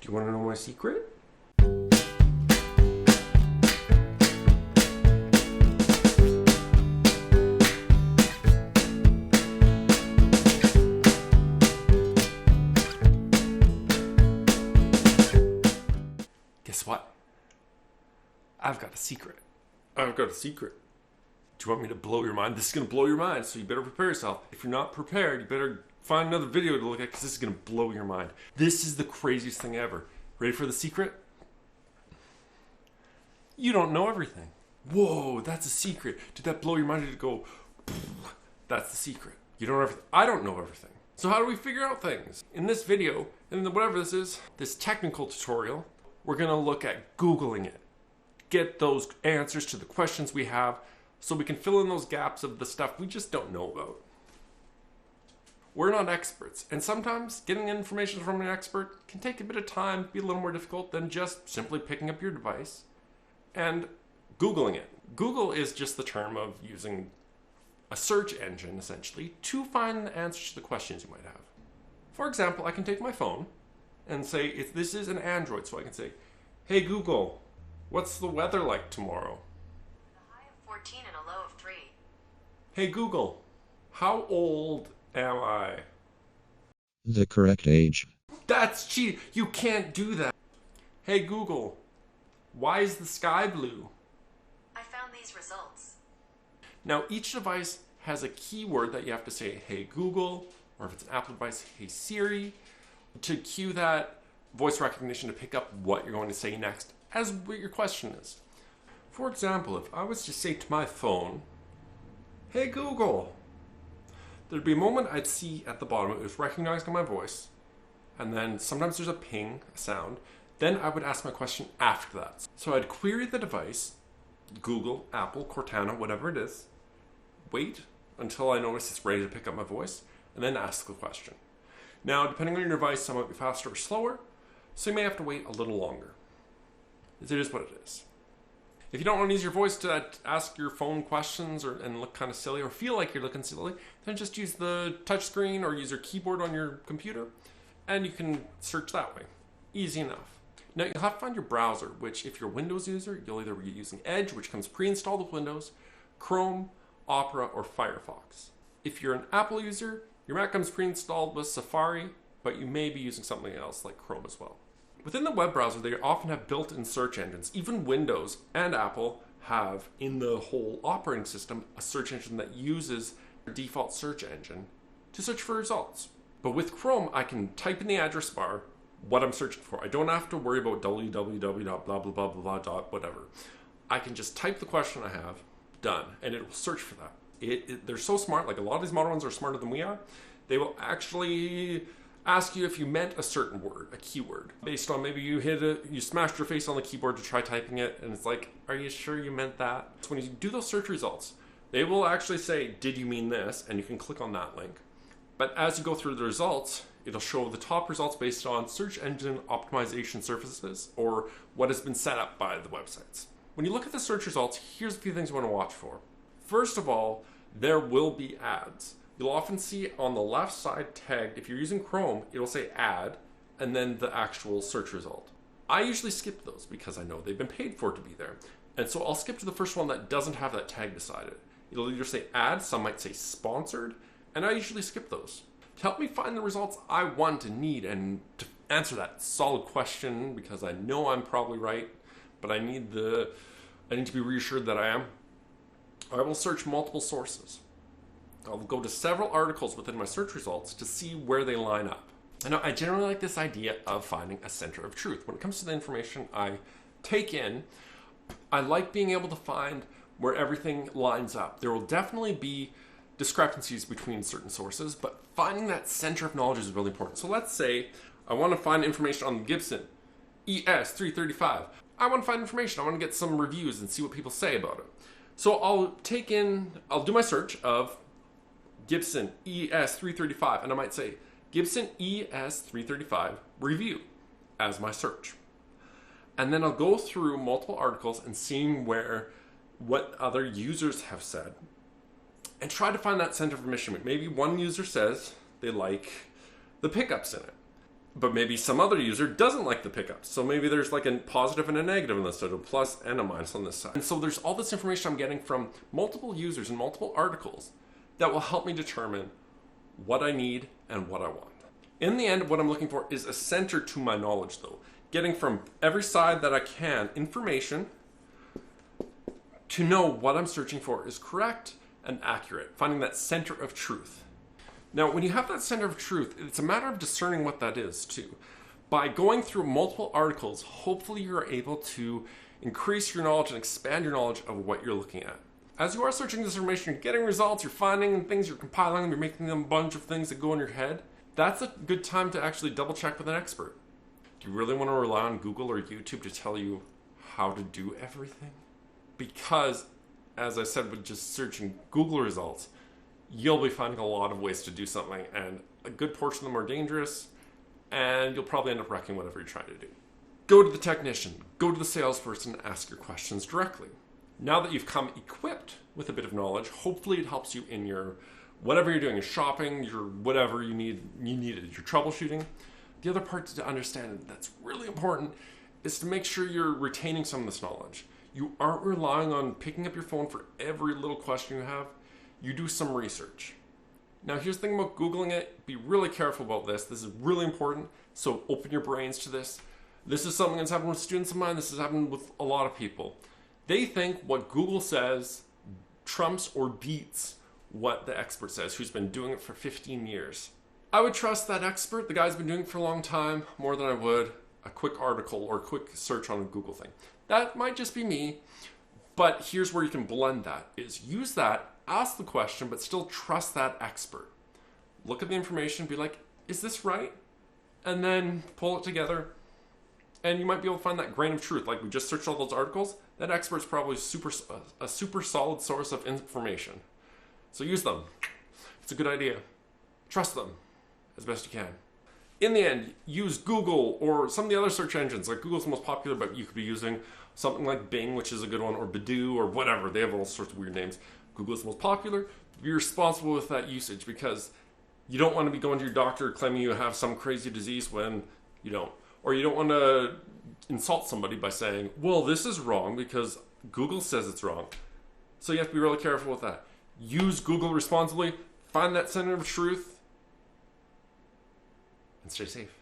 Do you want to know my secret? Guess what? I've got a secret. I've got a secret. Do you want me to blow your mind? This is going to blow your mind, so you better prepare yourself. If you're not prepared, you better find another video to look at because this is going to blow your mind. This is the craziest thing ever. Ready for the secret? You don't know everything. Whoa, that's a secret. Did that blow your mind? Did it go? That's the secret. You don't know everything. I don't know everything. So how do we figure out things? In this video, and whatever this is, this technical tutorial, we're going to look at Googling it. Get those answers to the questions we have so we can fill in those gaps of the stuff we just don't know about. We're not experts, and sometimes getting information from an expert can take a bit of time, be a little more difficult than just simply picking up your device and Googling it. Google is just the term of using a search engine, essentially, to find the answers to the questions you might have. For example, I can take my phone and say, if this is an Android, so I can say, hey Google, what's the weather like tomorrow? A high of 14 and a low of 3. Hey Google, how old am I? The correct age. That's cheating. You can't do that. Hey Google, why is the sky blue? I found these results. Now each device has a keyword that you have to say, hey Google, or if it's an Apple device, hey Siri, to cue that voice recognition to pick up what you're going to say next as what your question is. For example, if I was to say to my phone, hey Google, there'd be a moment I'd see at the bottom, it was recognizing my voice, and then sometimes there's a ping, a sound, then I would ask my question after that. So I'd query the device, Google, Apple, Cortana, whatever it is, wait until I notice it's ready to pick up my voice, and then ask the question. Now, depending on your device, some might be faster or slower, so you may have to wait a little longer. It is what it is. If you don't want to use your voice to ask your phone questions and look kind of silly or feel like you're looking silly, then just use the touchscreen or use your keyboard on your computer, and you can search that way. Easy enough. Now, you'll have to find your browser, which if you're a Windows user, you'll either be using Edge, which comes pre-installed with Windows, Chrome, Opera, or Firefox. If you're an Apple user, your Mac comes pre-installed with Safari, but you may be using something else like Chrome as well. Within the web browser, they often have built-in search engines. Even Windows and Apple have, in the whole operating system, a search engine that uses their default search engine to search for results. But with Chrome, I can type in the address bar what I'm searching for. I don't have to worry about www.blah-blah-blah-blah. Whatever. I can just type the question I have, done, and it will search for that. They're so smart, like a lot of these modern ones are smarter than we are. They will actually ask you if you meant a certain word, a keyword, based on maybe you smashed your face on the keyboard to try typing it, and it's like, are you sure you meant that? So when you do those search results, they will actually say, did you mean this? And you can click on that link. But as you go through the results, it'll show the top results based on search engine optimization services or what has been set up by the websites. When you look at the search results, here's a few things you want to watch for. First of all, there will be ads. You'll often see on the left side tagged, if you're using Chrome, it'll say ad and then the actual search result. I usually skip those because I know they've been paid for to be there. And so I'll skip to the first one that doesn't have that tag beside it. It'll either say ad, some might say sponsored, and I usually skip those. To help me find the results I want and need and to answer that solid question, because I know I'm probably right, but I need to be reassured that I am, I will search multiple sources. I'll go to several articles within my search results to see where they line up. And I generally like this idea of finding a center of truth. When it comes to the information I take in, I like being able to find where everything lines up. There will definitely be discrepancies between certain sources, but finding that center of knowledge is really important. So let's say I want to find information on the Gibson ES335. I want to find information. I want to get some reviews and see what people say about it. So I'll do my search of Gibson ES335, and I might say Gibson ES335 review as my search. And then I'll go through multiple articles and seeing what other users have said and try to find that center of mission. Maybe one user says they like the pickups in it. But maybe some other user doesn't like the pickup. So maybe there's like a positive and a negative on this side, a plus and a minus on this side. And so there's all this information I'm getting from multiple users and multiple articles that will help me determine what I need and what I want. In the end, what I'm looking for is a center to my knowledge though. Getting from every side that I can information to know what I'm searching for is correct and accurate. Finding that center of truth. Now, when you have that center of truth, it's a matter of discerning what that is too. By going through multiple articles, hopefully you're able to increase your knowledge and expand your knowledge of what you're looking at. As you are searching this information, you're getting results, you're finding things, you're compiling them, you're making them a bunch of things that go in your head. That's a good time to actually double check with an expert. Do you really want to rely on Google or YouTube to tell you how to do everything? Because, as I said, with just searching Google results, you'll be finding a lot of ways to do something, and a good portion of them are dangerous, and you'll probably end up wrecking whatever you're trying to do. Go to the technician, go to the salesperson, ask your questions directly. Now that you've come equipped with a bit of knowledge, hopefully it helps you in your whatever you're doing, your shopping, your whatever you need it, your troubleshooting. The other part to understand that's really important is to make sure you're retaining some of this knowledge. You aren't relying on picking up your phone for every little question you have. You do some research. Now here's the thing about Googling it. Be really careful about this. This is really important. So open your brains to this. This is something that's happened with students of mine. This has happened with a lot of people. They think what Google says trumps or beats what the expert says, who's been doing it for 15 years. I would trust that expert, the guy's been doing it for a long time, more than I would a quick article or a quick search on a Google thing. That might just be me, but here's where you can blend that, is use that, ask the question, but still trust that expert. Look at the information, be like, is this right? And then pull it together, and you might be able to find that grain of truth. Like we just searched all those articles, that expert's probably a super solid source of information. So use them. It's a good idea. Trust them as best you can. In the end, use Google or some of the other search engines. Like Google's the most popular, but you could be using something like Bing, which is a good one, or Baidu, or whatever. They have all sorts of weird names. Google is the most popular. Be responsible with that usage, because you don't want to be going to your doctor claiming you have some crazy disease when you don't. Or you don't want to insult somebody by saying, well, this is wrong because Google says it's wrong. So you have to be really careful with that. Use Google responsibly, find that center of truth, and stay safe.